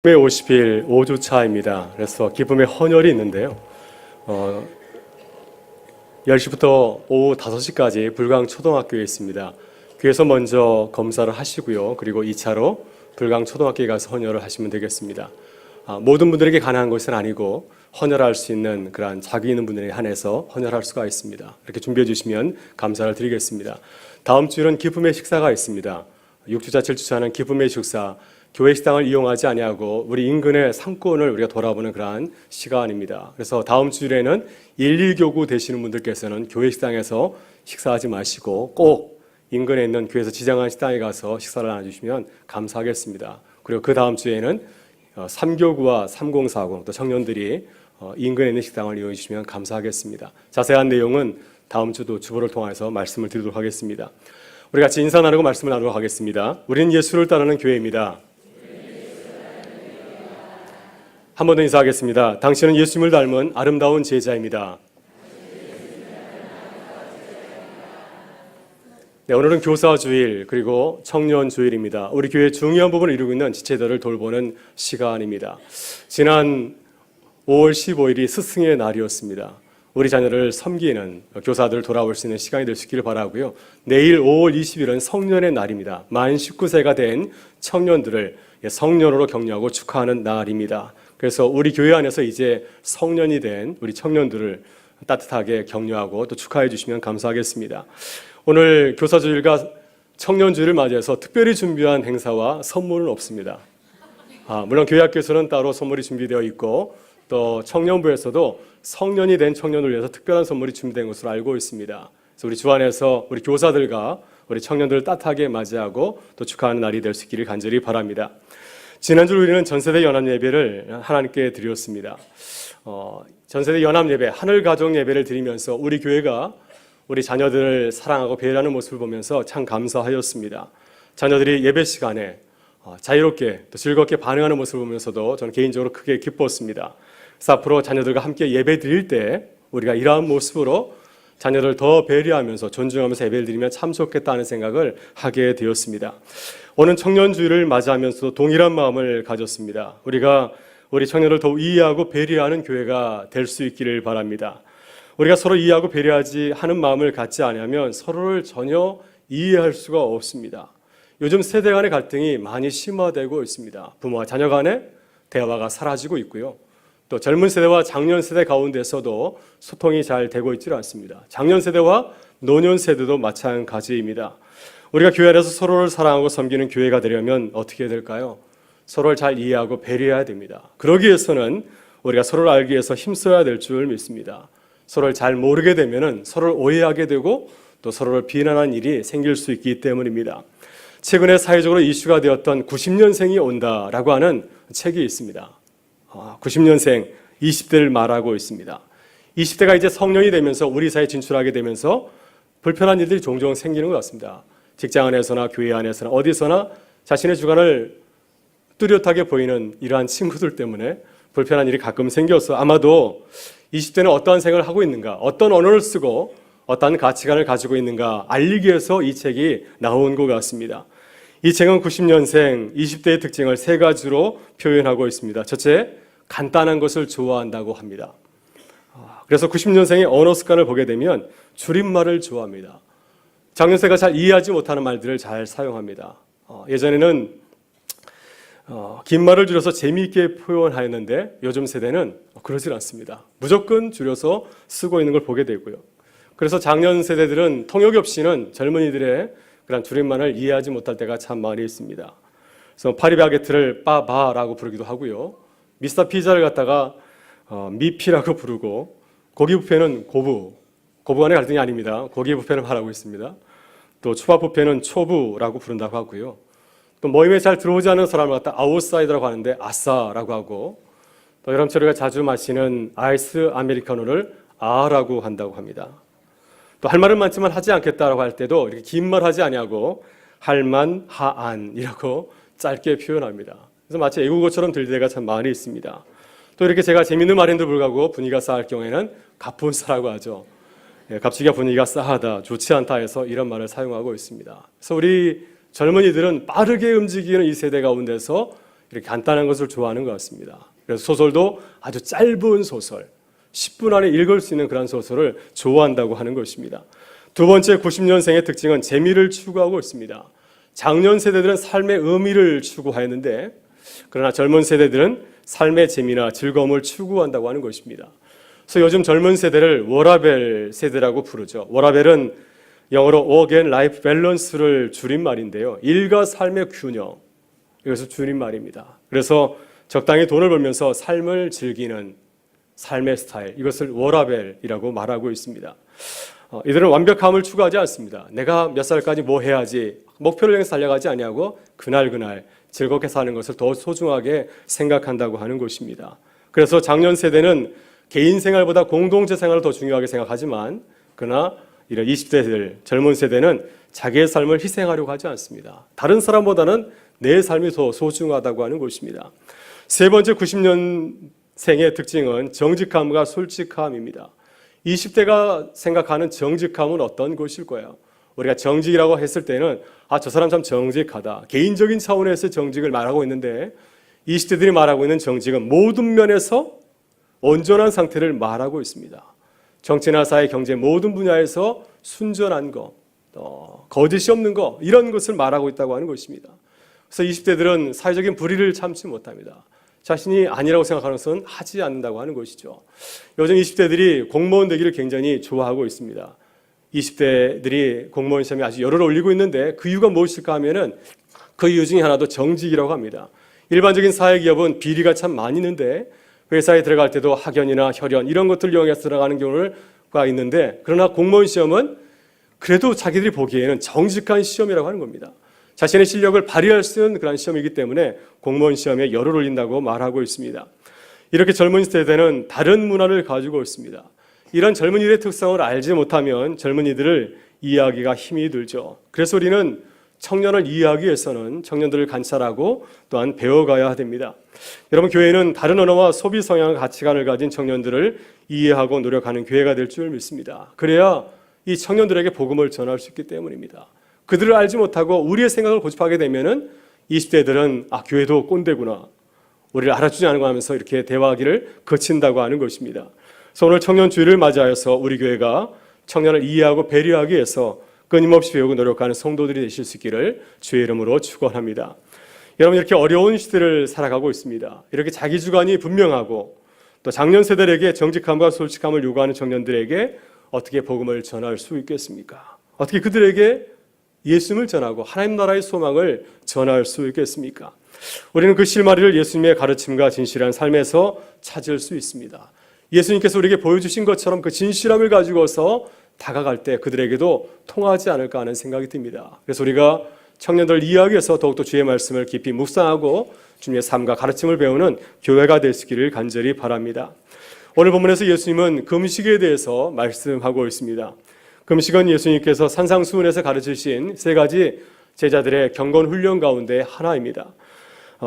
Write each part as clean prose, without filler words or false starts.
기쁨의 50일 5주차입니다. 그래서 기쁨의 헌혈이 있는데요. 10시부터 오후 5시까지 불광초등학교에 있습니다. 교회에서 먼저 검사를 하시고요. 그리고 2차로 불광초등학교에 가서 헌혈을 하시면 되겠습니다. 모든 분들에게 가능한 것은 아니고 헌혈할 수 있는 그러한 자기 있는 분들에 한해서 헌혈할 수가 있습니다. 이렇게 준비해 주시면 감사를 드리겠습니다. 다음 주일은 기쁨의 식사가 있습니다. 6주차, 7주차는 기쁨의 식사, 교회 식당을 이용하지 아니하고 우리 인근의 상권을 우리가 돌아보는 그러한 시간입니다. 그래서 다음 주일에는 1,2교구 되시는 분들께서는 교회 식당에서 식사하지 마시고 꼭 인근에 있는 교회에서 지정한 식당에 가서 식사를 나눠주시면 감사하겠습니다. 그리고 그 다음 주에는 3교구와 3040 또 청년들이 인근에 있는 식당을 이용해 주시면 감사하겠습니다. 자세한 내용은 다음 주도 주보를 통해서 말씀을 드리도록 하겠습니다. 우리 같이 인사 나누고 말씀을 나누도록 하겠습니다. 우리는 예수를 따르는 교회입니다. 한 번 더 인사하겠습니다. 당신은 예수님을 닮은 아름다운 제자입니다. 네, 오늘은 교사주일 그리고 청년주일입니다. 우리 교회의 중요한 부분을 이루고 있는 지체들을 돌보는 시간입니다. 지난 5월 15일이 스승의 날이었습니다. 우리 자녀를 섬기는 교사들을 돌아올 수 있는 시간이 될 수 있기를 바라고요. 내일 5월 20일은 성년의 날입니다. 만 19세가 된 청년들을 성년으로 격려하고 축하하는 날입니다. 그래서 우리 교회 안에서 이제 성년이 된 우리 청년들을 따뜻하게 격려하고 또 축하해 주시면 감사하겠습니다. 오늘 교사주일과 청년주일을 맞이해서 특별히 준비한 행사와 선물은 없습니다. 물론 교회 학교에서는 따로 선물이 준비되어 있고 또 청년부에서도 성년이 된 청년을 위해서 특별한 선물이 준비된 것으로 알고 있습니다. 그래서 우리 주 안에서 우리 교사들과 우리 청년들을 따뜻하게 맞이하고 또 축하하는 날이 될 수 있기를 간절히 바랍니다. 지난주 우리는 전세대 연합예배를 하나님께 드렸습니다. 전세대 연합예배, 하늘가족 예배를 드리면서 우리 교회가 우리 자녀들을 사랑하고 배려하는 모습을 보면서 참 감사하였습니다. 자녀들이 예배 시간에 자유롭게 또 즐겁게 반응하는 모습을 보면서도 저는 개인적으로 크게 기뻤습니다. 그래서 앞으로 자녀들과 함께 예배 드릴 때 우리가 이러한 모습으로 자녀를 더 배려하면서 존중하면서 예배를 드리면 참 좋겠다는 생각을 하게 되었습니다. 오늘 청년주일을 맞이하면서도 동일한 마음을 가졌습니다. 우리가 우리 청년을 더욱 이해하고 배려하는 교회가 될 수 있기를 바랍니다. 우리가 서로 이해하고 배려하지 하는 마음을 갖지 않으면 서로를 전혀 이해할 수가 없습니다. 요즘 세대 간의 갈등이 많이 심화되고 있습니다. 부모와 자녀 간의 대화가 사라지고 있고요. 또 젊은 세대와 장년 세대 가운데서도 소통이 잘 되고 있지 않습니다. 장년 세대와 노년 세대도 마찬가지입니다. 우리가 교회 안에서 서로를 사랑하고 섬기는 교회가 되려면 어떻게 해야 될까요? 서로를 잘 이해하고 배려해야 됩니다. 그러기 위해서는 우리가 서로를 알기 위해서 힘써야 될 줄 믿습니다. 서로를 잘 모르게 되면 서로를 오해하게 되고 또 서로를 비난하는 일이 생길 수 있기 때문입니다. 최근에 사회적으로 이슈가 되었던 90년생이 온다라고 하는 책이 있습니다. 90년생, 20대를 말하고 있습니다. 20대가 이제 성년이 되면서 우리 사회에 진출하게 되면서 불편한 일들이 종종 생기는 것 같습니다. 직장 안에서나 교회 안에서나 어디서나 자신의 주관을 뚜렷하게 보이는 이러한 친구들 때문에 불편한 일이 가끔 생겨서 아마도 20대는 어떠한 생각을 하고 있는가, 어떤 언어를 쓰고 어떠한 가치관을 가지고 있는가 알리기 위해서 이 책이 나온 것 같습니다. 이 책은 90년생 20대의 특징을 세 가지로 표현하고 있습니다. 첫째, 간단한 것을 좋아한다고 합니다. 그래서 90년생의 언어 습관을 보게 되면 줄임말을 좋아합니다. 장년세가 잘 이해하지 못하는 말들을 잘 사용합니다. 예전에는 긴 말을 줄여서 재미있게 표현하였는데 요즘 세대는 그러질 않습니다. 무조건 줄여서 쓰고 있는 걸 보게 되고요. 그래서 장년 세대들은 통역이 없이는 젊은이들의 그런 줄임말을 이해하지 못할 때가 참 많이 있습니다. 그래서 파리바게트를 빠바라고 부르기도 하고요. 미스터 피자를 갖다가 미피라고 부르고 고기 뷔페는 고부 간의 갈등이 아닙니다. 고기 뷔페는 말하고 있습니다. 또 초밥 뷔페는 초부라고 부른다고 하고요. 또 모임에 잘 들어오지 않는 사람을 갖다 아웃사이더라고 하는데 아싸라고 하고 또 여러분처럼 우리가 자주 마시는 아이스 아메리카노를 아라고 한다고 합니다. 또 할 말은 많지만 하지 않겠다라고 할 때도 이렇게 긴 말 하지 아니하고 할만 하안이라고 짧게 표현합니다. 그래서 마치 애국어처럼 들릴 때가 참 많이 있습니다. 또 이렇게 제가 재밌는 말인데도 불구하고 분위기가 싸할 경우에는 가뿐싸라고 하죠. 갑자기 분위기가 싸하다, 좋지 않다 해서 이런 말을 사용하고 있습니다. 그래서 우리 젊은이들은 빠르게 움직이는 이 세대 가운데서 이렇게 간단한 것을 좋아하는 것 같습니다. 그래서 소설도 아주 짧은 소설, 10분 안에 읽을 수 있는 그런 소설을 좋아한다고 하는 것입니다. 두 번째 90년생의 특징은 재미를 추구하고 있습니다. 장년 세대들은 삶의 의미를 추구하였는데 그러나 젊은 세대들은 삶의 재미나 즐거움을 추구한다고 하는 것입니다. 그래서 요즘 젊은 세대를 워라벨 세대라고 부르죠. 워라벨은 영어로 Work and Life Balance를 줄임말인데요. 일과 삶의 균형, 이것을 줄임말입니다. 그래서 적당히 돈을 벌면서 삶을 즐기는 삶의 스타일, 이것을 워라벨이라고 말하고 있습니다. 이들은 완벽함을 추구하지 않습니다. 내가 몇 살까지 뭐 해야지, 목표를 향해서 달려가지 아니하고 그날 즐겁게 사는 것을 더 소중하게 생각한다고 하는 것입니다. 그래서 장년 세대는 개인 생활보다 공동체 생활을 더 중요하게 생각하지만 그러나 이런 20대들, 젊은 세대는 자기의 삶을 희생하려고 하지 않습니다. 다른 사람보다는 내 삶이 더 소중하다고 하는 것입니다. 세 번째 90년생의 특징은 정직함과 솔직함입니다. 20대가 생각하는 정직함은 어떤 것일까요? 우리가 정직이라고 했을 때는 저 사람 참 정직하다. 개인적인 차원에서 정직을 말하고 있는데 20대들이 말하고 있는 정직은 모든 면에서 온전한 상태를 말하고 있습니다. 정치나 사회, 경제 모든 분야에서 순전한 거, 거짓이 없는 거, 이런 것을 말하고 있다고 하는 것입니다. 그래서 20대들은 사회적인 불의를 참지 못합니다. 자신이 아니라고 생각하는 것은 하지 않는다고 하는 것이죠. 요즘 20대들이 공무원 되기를 굉장히 좋아하고 있습니다. 20대들이 공무원 시험에 아주 열을 올리고 있는데 그 이유가 무엇일까 하면은 그 이유 중에 하나도 정직이라고 합니다. 일반적인 사회기업은 비리가 참 많이 있는데 회사에 들어갈 때도 학연이나 혈연 이런 것들을 이용해서 들어가는 경우가 있는데 그러나 공무원 시험은 그래도 자기들이 보기에는 정직한 시험이라고 하는 겁니다. 자신의 실력을 발휘할 수 있는 그런 시험이기 때문에 공무원 시험에 열을 올린다고 말하고 있습니다. 이렇게 젊은 세대는 다른 문화를 가지고 있습니다. 이런 젊은이들의 특성을 알지 못하면 젊은이들을 이해하기가 힘이 들죠. 그래서 우리는 청년을 이해하기 위해서는 청년들을 관찰하고 또한 배워가야 됩니다. 여러분, 교회는 다른 언어와 소비 성향 가치관을 가진 청년들을 이해하고 노력하는 교회가 될 줄 믿습니다. 그래야 이 청년들에게 복음을 전할 수 있기 때문입니다. 그들을 알지 못하고 우리의 생각을 고집하게 되면은 20대들은 교회도 꼰대구나, 우리를 알아주지 않은 거 하면서 이렇게 대화하기를 거친다고 하는 것입니다. 그래서 오늘 청년주의를 맞이하여서 우리 교회가 청년을 이해하고 배려하기 위해서 끊임없이 배우고 노력하는 성도들이 되실 수 있기를 주의 이름으로 축원합니다. 여러분, 이렇게 어려운 시대를 살아가고 있습니다. 이렇게 자기 주관이 분명하고 또 장년 세대에게 정직함과 솔직함을 요구하는 청년들에게 어떻게 복음을 전할 수 있겠습니까? 어떻게 그들에게 예수님을 전하고 하나님 나라의 소망을 전할 수 있겠습니까? 우리는 그 실마리를 예수님의 가르침과 진실한 삶에서 찾을 수 있습니다. 예수님께서 우리에게 보여주신 것처럼 그 진실함을 가지고서 다가갈 때 그들에게도 통하지 않을까 하는 생각이 듭니다. 그래서 우리가 청년들을 이해하기 위해서 더욱더 주의 말씀을 깊이 묵상하고 주님의 삶과 가르침을 배우는 교회가 될 수 있기를 간절히 바랍니다. 오늘 본문에서 예수님은 금식에 대해서 말씀하고 있습니다. 금식은 예수님께서 산상수훈에서 가르치신 세 가지 제자들의 경건 훈련 가운데 하나입니다.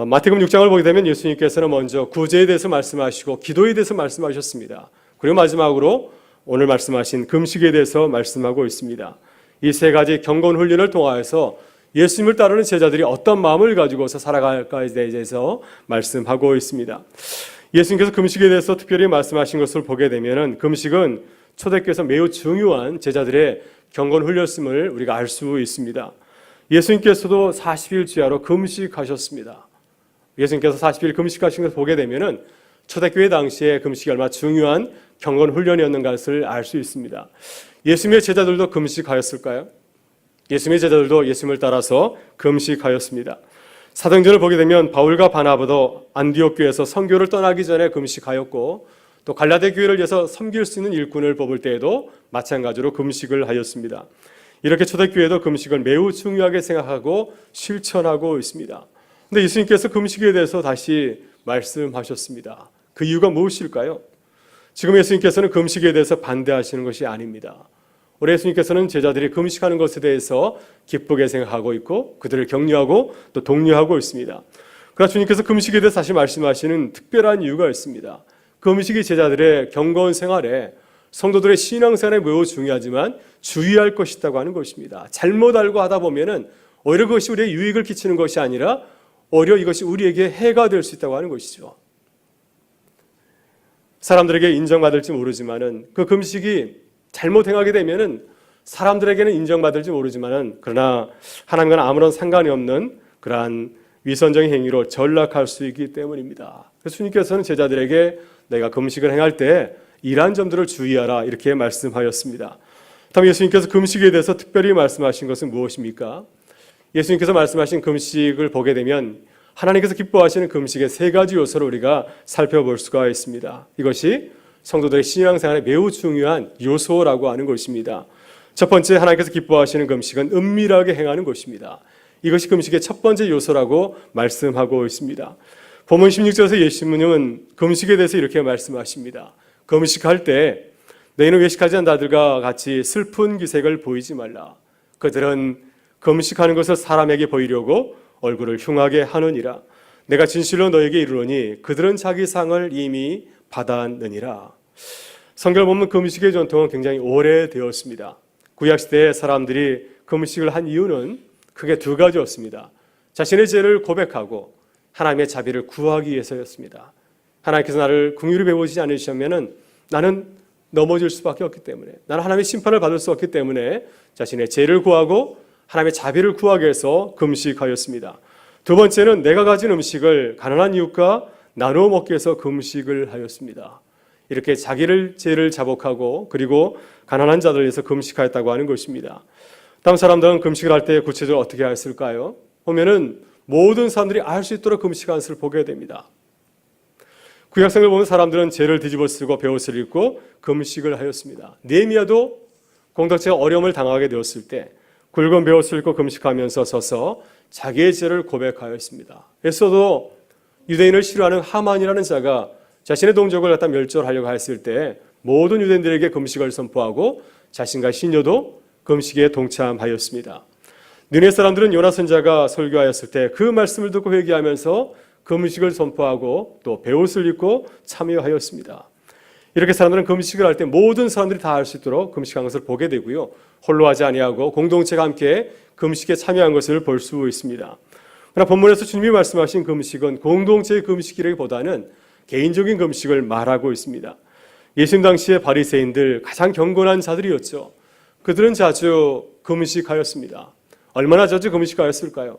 마태복음 6장을 보게 되면 예수님께서는 먼저 구제에 대해서 말씀하시고 기도에 대해서 말씀하셨습니다. 그리고 마지막으로 오늘 말씀하신 금식에 대해서 말씀하고 있습니다. 이 세 가지 경건 훈련을 통하여서 예수님을 따르는 제자들이 어떤 마음을 가지고서 살아갈까에 대해서 말씀하고 있습니다. 예수님께서 금식에 대해서 특별히 말씀하신 것을 보게 되면 금식은 초대교회에서 매우 중요한 제자들의 경건 훈련임을 우리가 알 수 있습니다. 예수님께서도 40일 주야로 금식하셨습니다. 예수님께서 40일 금식하신 것을 보게 되면 초대교회 당시에 금식이 얼마나 중요한 경건 훈련이었는 것을 알 수 있습니다. 예수님의 제자들도 금식하였을까요? 예수님의 제자들도 예수님을 따라서 금식하였습니다. 사도행전을 보게 되면 바울과 바나바도 안디옥 교회에서 선교를 떠나기 전에 금식하였고 또 갈라디 교회를 위해서 섬길 수 있는 일꾼을 뽑을 때에도 마찬가지로 금식을 하였습니다. 이렇게 초대교회도 금식을 매우 중요하게 생각하고 실천하고 있습니다. 그런데 예수님께서 금식에 대해서 다시 말씀하셨습니다. 그 이유가 무엇일까요? 지금 예수님께서는 금식에 대해서 반대하시는 것이 아닙니다. 우리 예수님께서는 제자들이 금식하는 것에 대해서 기쁘게 생각하고 있고 그들을 격려하고 또 독려하고 있습니다. 그러나 주님께서 금식에 대해서 다시 말씀하시는 특별한 이유가 있습니다. 금식이 제자들의 경건 생활에 성도들의 신앙생활에 매우 중요하지만 주의할 것이 있다고 하는 것입니다. 잘못 알고 하다 보면은 오히려 그것이 우리의 유익을 끼치는 것이 아니라 오히려 이것이 우리에게 해가 될 수 있다고 하는 것이죠. 사람들에게 인정받을지 모르지만은 그 금식이 잘못 행하게 되면은 사람들에게는 인정받을지 모르지만은 그러나 하나님과는 아무런 상관이 없는 그러한 위선적인 행위로 전락할 수 있기 때문입니다. 그래서 주님께서는 제자들에게 내가 금식을 행할 때 이러한 점들을 주의하라 이렇게 말씀하였습니다. 다음 예수님께서 금식에 대해서 특별히 말씀하신 것은 무엇입니까? 예수님께서 말씀하신 금식을 보게 되면 하나님께서 기뻐하시는 금식의 세 가지 요소를 우리가 살펴볼 수가 있습니다. 이것이 성도들의 신앙생활에 매우 중요한 요소라고 하는 것입니다. 첫 번째, 하나님께서 기뻐하시는 금식은 은밀하게 행하는 것입니다. 이것이 금식의 첫 번째 요소라고 말씀하고 있습니다. 본문 16절에서 예수님은 금식에 대해서 이렇게 말씀하십니다. 금식할 때 너희는 외식하지 않는 자들과 같이 슬픈 기색을 보이지 말라. 그들은 금식하는 것을 사람에게 보이려고 얼굴을 흉하게 하느니라. 내가 진실로 너에게 이르노니 그들은 자기 상을 이미 받았느니라. 성경을 보면 금식의 전통은 굉장히 오래되었습니다. 구약시대에 사람들이 금식을 한 이유는 크게 두 가지였습니다. 자신의 죄를 고백하고 하나님의 자비를 구하기 위해서였습니다. 하나님께서 나를 긍휼히 베푸시지 않으시면 나는 넘어질 수밖에 없기 때문에, 나는 하나님의 심판을 받을 수 없기 때문에 자신의 죄를 구하고 하나님의 자비를 구하기 위해서 금식하였습니다. 두 번째는 내가 가진 음식을 가난한 이웃과 나누어 먹기 위해서 금식을 하였습니다. 이렇게 자기를 죄를 자복하고 그리고 가난한 자들을 위해서 금식하였다고 하는 것입니다. 다음 사람들은 금식을 할 때 구체적으로 어떻게 했을까요? 보면은 모든 사람들이 알 수 있도록 금식하는 것을 보게 됩니다. 구약성을 보면 사람들은 죄를 뒤집어 쓰고 베옷을 입고 금식을 하였습니다. 느헤미야도 공동체가 어려움을 당하게 되었을 때 굵은 베옷을 입고 금식하면서 서서 자기의 죄를 고백하였습니다. 에스더도 유대인을 싫어하는 하만이라는 자가 자신의 동족을 갖다 멸절하려고 했을 때 모든 유대인들에게 금식을 선포하고 자신과 신녀도 금식에 동참하였습니다. 느헤미야 사람들은 요나 선지자가 설교하였을 때 그 말씀을 듣고 회개하면서 금식을 선포하고 또 베옷을 입고 참여하였습니다. 이렇게 사람들은 금식을 할 때 모든 사람들이 다 할 수 있도록 금식한 것을 보게 되고요. 홀로 하지 아니하고 공동체가 함께 금식에 참여한 것을 볼 수 있습니다. 그러나 본문에서 주님이 말씀하신 금식은 공동체의 금식이라기보다는 개인적인 금식을 말하고 있습니다. 예수님 당시의 바리새인들 가장 경건한 자들이었죠. 그들은 자주 금식하였습니다. 얼마나 자주 금식하였을까요?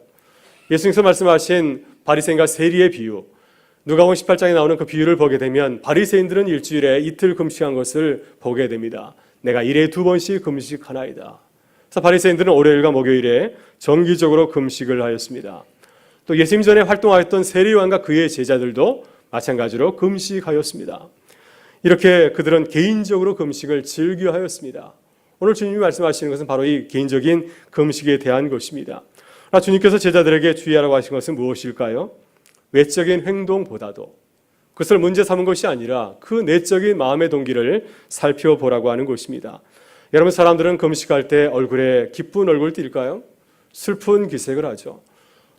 예수님께서 말씀하신 바리새인과 세리의 비유, 누가복음 18장에 나오는 그 비유를 보게 되면 바리새인들은 일주일에 이틀 금식한 것을 보게 됩니다. 내가 일에 2번씩 금식하나이다. 그래서 바리새인들은 월요일과 목요일에 정기적으로 금식을 하였습니다. 또 예수님 전에 활동하였던 세리요한과 그의 제자들도 마찬가지로 금식하였습니다. 이렇게 그들은 개인적으로 금식을 즐겨하였습니다. 오늘 주님이 말씀하시는 것은 바로 이 개인적인 금식에 대한 것입니다. 그러나 주님께서 제자들에게 주의하라고 하신 것은 무엇일까요? 외적인 행동보다도 그것을 문제 삼은 것이 아니라 그 내적인 마음의 동기를 살펴보라고 하는 것입니다. 여러분, 사람들은 금식할 때 얼굴에 기쁜 얼굴을 띌까요? 슬픈 기색을 하죠.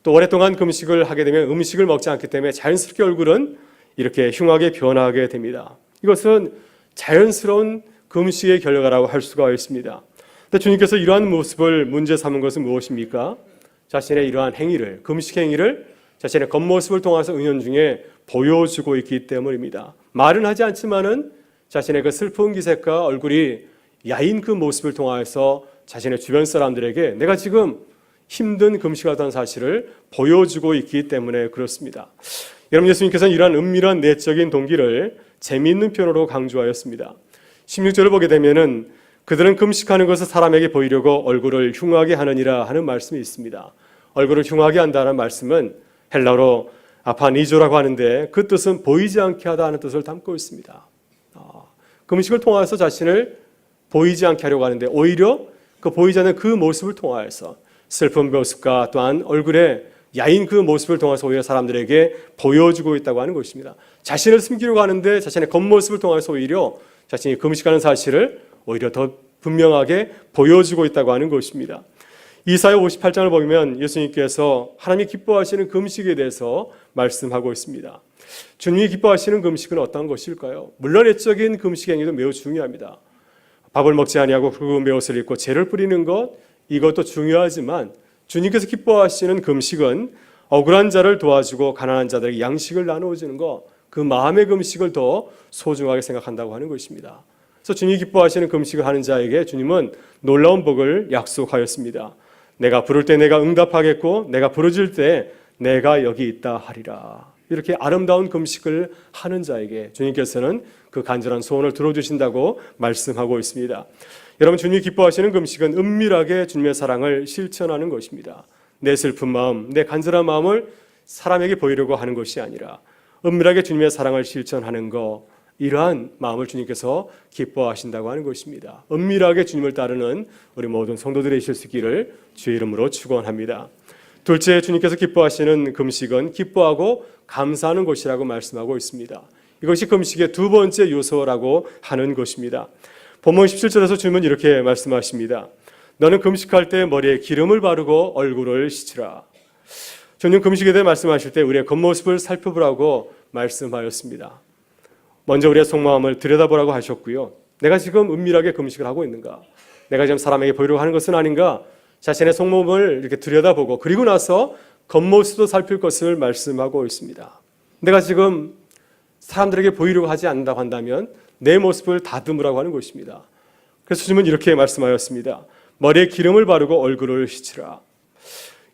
또 오랫동안 금식을 하게 되면 음식을 먹지 않기 때문에 자연스럽게 얼굴은 이렇게 흉하게 변하게 됩니다. 이것은 자연스러운 금식의 결과라고 할 수가 있습니다. 근데 주님께서 이러한 모습을 문제 삼은 것은 무엇입니까? 자신의 이러한 행위를, 금식 행위를 자신의 겉모습을 통해서 은연중에 보여주고 있기 때문입니다. 말은 하지 않지만은 자신의 그 슬픈 기색과 얼굴이 야인 그 모습을 통해서 자신의 주변 사람들에게 내가 지금 힘든 금식을 하던 사실을 보여주고 있기 때문에 그렇습니다. 여러분, 예수님께서는 이러한 은밀한 내적인 동기를 재미있는 표현으로 강조하였습니다. 16절을 보게 되면은 그들은 금식하는 것을 사람에게 보이려고 얼굴을 흉하게 하느니라 하는 말씀이 있습니다. 얼굴을 흉하게 한다는 말씀은 헬라어로 아파니조라고 하는데 그 뜻은 보이지 않게 하다 하는 뜻을 담고 있습니다. 금식을 통해서 자신을 보이지 않게 하려고 하는데 오히려 그 보이지 않는 그 모습을 통하여서 슬픈 모습과 또한 얼굴에 야인 그 모습을 통해서 오히려 사람들에게 보여주고 있다고 하는 것입니다. 자신을 숨기려고 하는데 자신의 겉모습을 통해서 오히려 자신이 금식하는 사실을 오히려 더 분명하게 보여주고 있다고 하는 것입니다. 이사야 58장을 보면 예수님께서 하나님이 기뻐하시는 금식에 대해서 말씀하고 있습니다. 주님이 기뻐하시는 금식은 어떤 것일까요? 물론 외적인 금식 행위도 매우 중요합니다. 밥을 먹지 아니하고 굵은 베옷을 입고 재를 뿌리는 것, 이것도 중요하지만 주님께서 기뻐하시는 금식은 억울한 자를 도와주고 가난한 자들에게 양식을 나누어주는 것, 그 마음의 금식을 더 소중하게 생각한다고 하는 것입니다. 그래서 주님이 기뻐하시는 금식을 하는 자에게 주님은 놀라운 복을 약속하였습니다. 내가 부를 때 내가 응답하겠고 내가 부르짖을 때 내가 여기 있다 하리라. 이렇게 아름다운 금식을 하는 자에게 주님께서는 그 간절한 소원을 들어주신다고 말씀하고 있습니다. 여러분, 주님이 기뻐하시는 금식은 은밀하게 주님의 사랑을 실천하는 것입니다. 내 슬픈 마음, 내 간절한 마음을 사람에게 보이려고 하는 것이 아니라 은밀하게 주님의 사랑을 실천하는 것, 이러한 마음을 주님께서 기뻐하신다고 하는 것입니다. 은밀하게 주님을 따르는 우리 모든 성도들이 있을 수 있기를 주의 이름으로 축원합니다. 둘째, 주님께서 기뻐하시는 금식은 기뻐하고 감사하는 것이라고 말씀하고 있습니다. 이것이 금식의 두 번째 요소라고 하는 것입니다. 본문 17절에서 주님은 이렇게 말씀하십니다. 너는 금식할 때 머리에 기름을 바르고 얼굴을 씻으라. 주님 금식에 대해 말씀하실 때 우리의 겉모습을 살펴보라고 말씀하였습니다. 먼저 우리의 속마음을 들여다보라고 하셨고요. 내가 지금 은밀하게 금식을 하고 있는가? 내가 지금 사람에게 보이려고 하는 것은 아닌가? 자신의 속마음을 이렇게 들여다보고 그리고 나서 겉모습도 살필 것을 말씀하고 있습니다. 내가 지금 사람들에게 보이려고 하지 않는다고 한다면 내 모습을 다듬으라고 하는 것입니다. 그래서 주님은 이렇게 말씀하였습니다. 머리에 기름을 바르고 얼굴을 씻으라.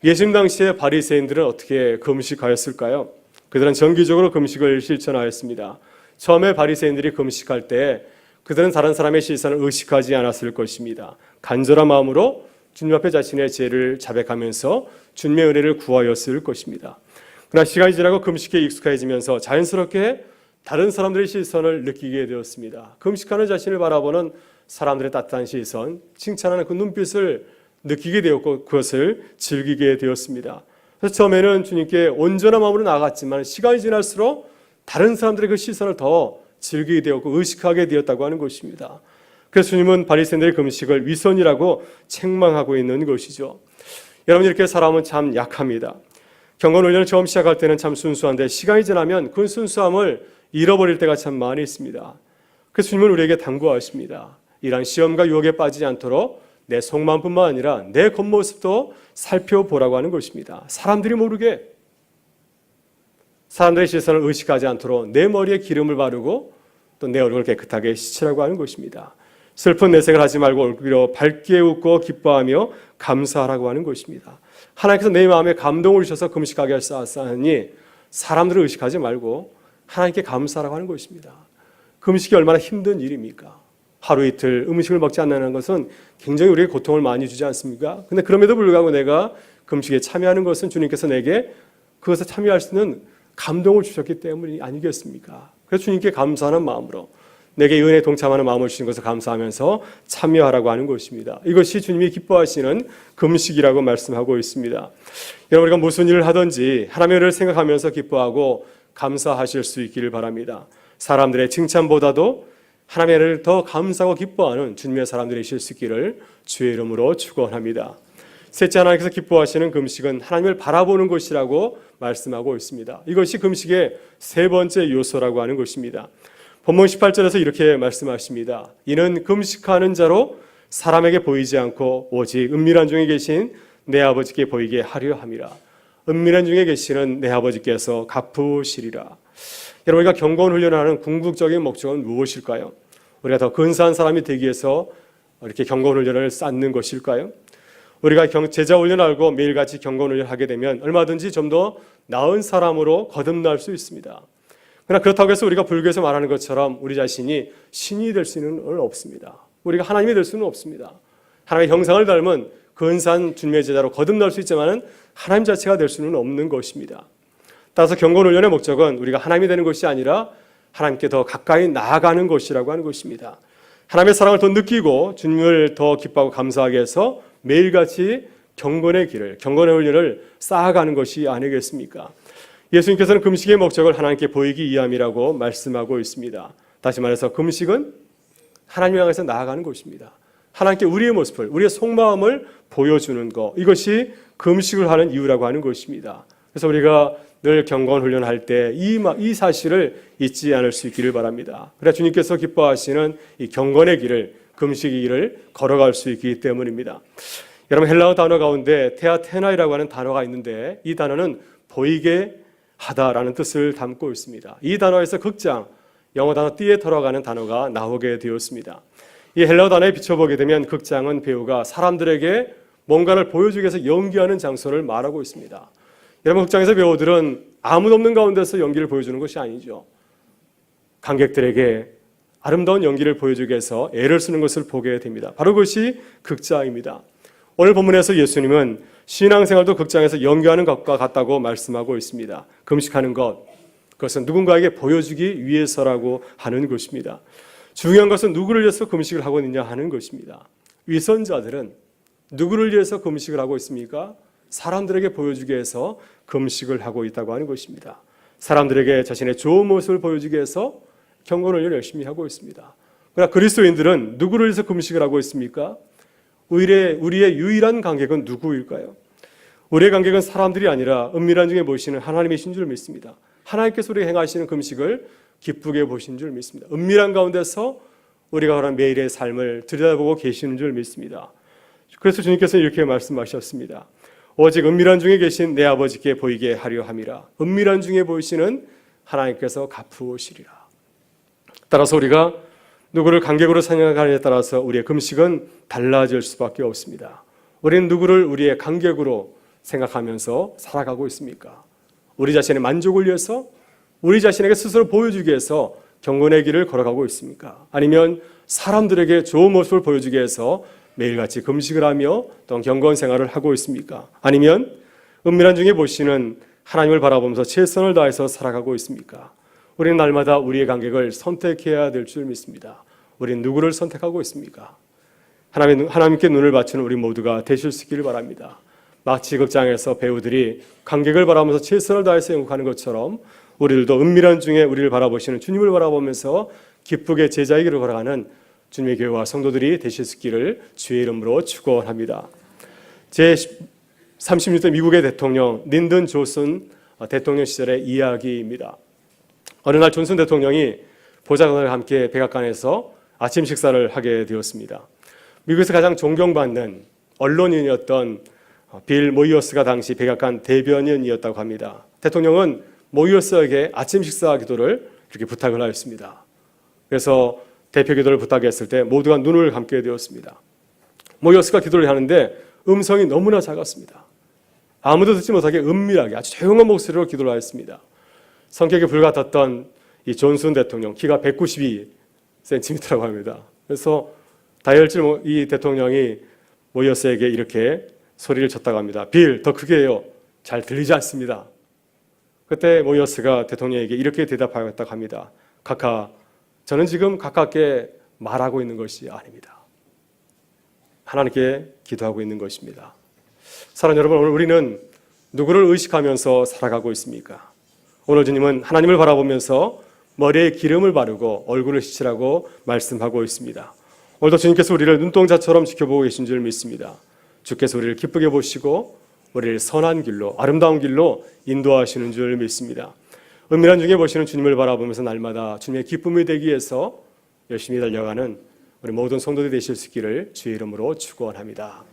예수님 당시에 바리새인들은 어떻게 금식하였을까요? 그들은 정기적으로 금식을 실천하였습니다. 처음에 바리새인들이 금식할 때 그들은 다른 사람의 시선을 의식하지 않았을 것입니다. 간절한 마음으로 주님 앞에 자신의 죄를 자백하면서 주님의 은혜를 구하였을 것입니다. 그러나 시간이 지나고 금식에 익숙해지면서 자연스럽게 다른 사람들의 시선을 느끼게 되었습니다. 금식하는 자신을 바라보는 사람들의 따뜻한 시선, 칭찬하는 그 눈빛을 느끼게 되었고 그것을 즐기게 되었습니다. 그래서 처음에는 주님께 온전한 마음으로 나아갔지만 시간이 지날수록 다른 사람들의 그 시선을 더 즐기게 되었고 의식하게 되었다고 하는 것입니다. 그래서 주님은 바리새인들의 금식을 위선이라고 책망하고 있는 것이죠. 여러분, 이렇게 사람은 참 약합니다. 경건훈련을 처음 시작할 때는 참 순수한데 시간이 지나면 그 순수함을 잃어버릴 때가 참 많이 있습니다. 그래서 주님은 우리에게 당부하십니다. 이러한 시험과 유혹에 빠지지 않도록 내 속마음뿐만 아니라 내 겉모습도 살펴보라고 하는 것입니다. 사람들이 모르게, 사람들의 시선을 의식하지 않도록 내 머리에 기름을 바르고 또 내 얼굴을 깨끗하게 씻으라고 하는 것입니다. 슬픈 내색을 하지 말고 얼굴로 밝게 웃고 기뻐하며 감사하라고 하는 것입니다. 하나님께서 내 마음에 감동을 주셔서 금식하게 하사니 사람들을 의식하지 말고 하나님께 감사하라고 하는 것입니다. 금식이 얼마나 힘든 일입니까? 하루 이틀 음식을 먹지 않는 것은 굉장히 우리에게 고통을 많이 주지 않습니까? 근데 그럼에도 불구하고 내가 금식에 참여하는 것은 주님께서 내게 그것에 참여할 수 있는 감동을 주셨기 때문이 아니겠습니까? 그래서 주님께 감사하는 마음으로 내게 은혜에 동참하는 마음을 주신 것을 감사하면서 참여하라고 하는 것입니다. 이것이 주님이 기뻐하시는 금식이라고 말씀하고 있습니다. 여러분, 우리가 무슨 일을 하든지 하나님의 은혜를 생각하면서 기뻐하고 감사하실 수 있기를 바랍니다. 사람들의 칭찬보다도 하나님의 은혜를 더 감사하고 기뻐하는 주님의 사람들이 되실 수 있기를 주의 이름으로 축원합니다. 셋째, 하나님께서 기뻐하시는 금식은 하나님을 바라보는 것이라고 말씀하고 있습니다. 이것이 금식의 세 번째 요소라고 하는 것입니다. 본문 18절에서 이렇게 말씀하십니다. 이는 금식하는 자로 사람에게 보이지 않고 오직 은밀한 중에 계신 내 아버지께 보이게 하려 함이라. 은밀한 중에 계시는 내 아버지께서 갚으시리라. 여러분, 우리가 경건 훈련하는 궁극적인 목적은 무엇일까요? 우리가 더 근사한 사람이 되기 위해서 이렇게 경건 훈련을 쌓는 것일까요? 우리가 제자 훈련을 알고 매일같이 경건 훈련을 하게 되면 얼마든지 좀 더 나은 사람으로 거듭날 수 있습니다. 그러나 그렇다고 해서 우리가 불교에서 말하는 것처럼 우리 자신이 신이 될 수는 없습니다. 우리가 하나님이 될 수는 없습니다. 하나님의 형상을 닮은 근사한 주님의 제자로 거듭날 수 있지만 하나님 자체가 될 수는 없는 것입니다. 따라서 경건 훈련의 목적은 우리가 하나님이 되는 것이 아니라 하나님께 더 가까이 나아가는 것이라고 하는 것입니다. 하나님의 사랑을 더 느끼고 주님을 더 기뻐하고 감사하게 해서 매일같이 경건의 길을, 경건의 훈련을 쌓아가는 것이 아니겠습니까? 예수님께서는 금식의 목적을 하나님께 보이기 위함이라고 말씀하고 있습니다. 다시 말해서 금식은 하나님을 향해서 나아가는 것입니다. 하나님께 우리의 모습을, 우리의 속마음을 보여주는 것, 이것이 금식을 하는 이유라고 하는 것입니다. 그래서 우리가 늘 경건 훈련할 때 이 사실을 잊지 않을 수 있기를 바랍니다. 그래야 주님께서 기뻐하시는 이 경건의 길을, 금식의 길을 걸어갈 수 있기 때문입니다. 여러분, 헬라어 단어 가운데 테아테나이라고 하는 단어가 있는데 이 단어는 보이게 하다라는 뜻을 담고 있습니다. 이 단어에서 극장, 영어 단어 띠에터라고 단어가 나오게 되었습니다. 이 헬라어 단어에 비춰보게 되면 극장은 배우가 사람들에게 뭔가를 보여주기 위해서 연기하는 장소를 말하고 있습니다. 여러분, 극장에서 배우들은 아무도 없는 가운데서 연기를 보여주는 것이 아니죠. 관객들에게 아름다운 연기를 보여주기 위해서 애를 쓰는 것을 보게 됩니다. 바로 그것이 극장입니다. 오늘 본문에서 예수님은 신앙생활도 극장에서 연기하는 것과 같다고 말씀하고 있습니다. 금식하는 것, 그것은 누군가에게 보여주기 위해서라고 하는 것입니다. 중요한 것은 누구를 위해서 금식을 하고 있느냐 하는 것입니다. 위선자들은 누구를 위해서 금식을 하고 있습니까? 사람들에게 보여주기 위해서 금식을 하고 있다고 하는 것입니다. 사람들에게 자신의 좋은 모습을 보여주기 위해서 경건을 열심히 하고 있습니다. 그러나 그리스도인들은 누구를 위해서 금식을 하고 있습니까? 우리의 유일한 관객은 누구일까요? 우리의 관객은 사람들이 아니라 은밀한 중에 보시는 하나님이신 줄 믿습니다. 하나님께서 우리가 행하시는 금식을 기쁘게 보신 줄 믿습니다. 은밀한 가운데서 우리가 그런 매일의 삶을 들여다보고 계시는 줄 믿습니다. 그래서 주님께서 이렇게 말씀하셨습니다. 오직 은밀한 중에 계신 내 아버지께 보이게 하려 함이라. 은밀한 중에 보이시는 하나님께서 갚으시리라. 따라서 우리가 누구를 관객으로 생각하느냐에 따라서 우리의 금식은 달라질 수밖에 없습니다. 우리는 누구를 우리의 관객으로 생각하면서 살아가고 있습니까? 우리 자신의 만족을 위해서, 우리 자신에게 스스로 보여주기 위해서 경건의 길을 걸어가고 있습니까? 아니면 사람들에게 좋은 모습을 보여주기 위해서 매일같이 금식을 하며 또 경건 생활을 하고 있습니까? 아니면 은밀한 중에 보시는 하나님을 바라보면서 최선을 다해서 살아가고 있습니까? 우리는 날마다 우리의 관객을 선택해야 될 줄 믿습니다. 우리는 누구를 선택하고 있습니까? 하나님께 눈을 바치는 우리 모두가 되실 수 있기를 바랍니다. 마치 극장에서 배우들이 관객을 바라보면서 최선을 다해서 연극하는 것처럼 우리들도 은밀한 중에 우리를 바라보시는 주님을 바라보면서 기쁘게 제자의 길을 걸어가는 주님의 교회와 성도들이 되실 수 있기를 주의 이름으로 축원합니다. 제36대 미국의 대통령 린든 존슨 대통령 시절의 이야기입니다. 어느 날 존슨 대통령이 보좌관과 함께 백악관에서 아침 식사를 하게 되었습니다. 미국에서 가장 존경받는 언론인이었던 빌 모이어스가 당시 백악관 대변인이었다고 합니다. 대통령은 모이어스에게 아침 식사 기도를 이렇게 부탁을 하였습니다. 그래서 대표 기도를 부탁했을 때 모두가 눈을 감게 되었습니다. 모이어스가 기도를 하는데 음성이 너무나 작았습니다. 아무도 듣지 못하게 은밀하게 아주 조용한 목소리로 기도를 하였습니다. 성격이 불같았던 이 존슨 대통령, 키가 192cm라고 합니다. 그래서 다혈질 이 대통령이 모이어스에게 이렇게 소리를 쳤다고 합니다. 빌, 더 크게 해요. 잘 들리지 않습니다. 그때 모이어스가 대통령에게 이렇게 대답하였다고 합니다. 카카, 저는 지금 가깝게 말하고 있는 것이 아닙니다. 하나님께 기도하고 있는 것입니다. 사랑하는 여러분, 오늘 우리는 누구를 의식하면서 살아가고 있습니까? 오늘 주님은 하나님을 바라보면서 머리에 기름을 바르고 얼굴을 씻으라고 말씀하고 있습니다. 오늘도 주님께서 우리를 눈동자처럼 지켜보고 계신 줄 믿습니다. 주께서 우리를 기쁘게 보시고 우리를 선한 길로, 아름다운 길로 인도하시는 줄 믿습니다. 은밀한 중에 보시는 주님을 바라보면서 날마다 주님의 기쁨이 되기 위해서 열심히 달려가는 우리 모든 성도들이 되실 수 있기를 주의 이름으로 축원합니다.